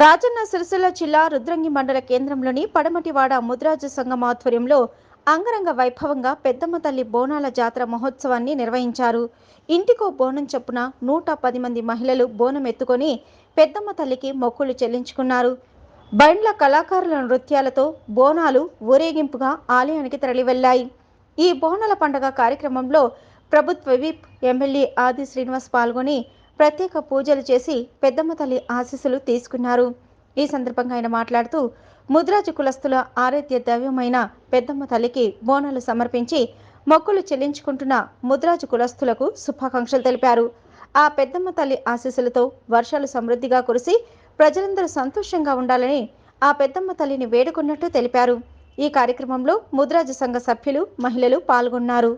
రాజన్న సిరిసిల్ల జిల్లా రుద్రంగి మండల కేంద్రంలోని పడమటివాడ ముద్రాజు సంఘం ఆధ్వర్యంలో అంగరంగ వైభవంగా పెద్దమ్మ తల్లి బోనాల జాతర మహోత్సవాన్ని నిర్వహించారు. ఇంటికో బోనం చొప్పున 110 మంది మహిళలు బోనం ఎత్తుకొని పెద్దమ్మ తల్లికి మొక్కులు చెల్లించుకున్నారు. బండ్ల కళాకారుల నృత్యాలతో బోనాలు ఊరేగింపుగా ఆలయానికి తరలివెళ్లాయి. ఈ బోనాల పండుగ కార్యక్రమంలో ప్రభుత్వ విప్ ఎమ్మెల్యే ఆది శ్రీనివాస్ పాల్గొని ప్రత్యేక పూజలు చేసి పెద్దమ్మ తల్లి ఆశీస్సులు తీసుకున్నారు. ఈ సందర్భంగా ఆయన మాట్లాడుతూ ముద్రాజు కులస్తుల ఆరాధ్య దైవమైన పెద్దమ్మ తల్లికి బోనాలు సమర్పించి మొక్కులు చెల్లించుకుంటున్న ముద్రాజు కులస్తులకు శుభాకాంక్షలు తెలిపారు. ఆ పెద్దమ్మ తల్లి ఆశీస్సులతో వర్షాలు సమృద్ధిగా కురిసి ప్రజలందరూ సంతోషంగా ఉండాలని ఆ పెద్దమ్మ తల్లిని వేడుకున్నట్టు తెలిపారు. ఈ కార్యక్రమంలో ముద్రాజు సంఘ సభ్యులు, మహిళలు పాల్గొన్నారు.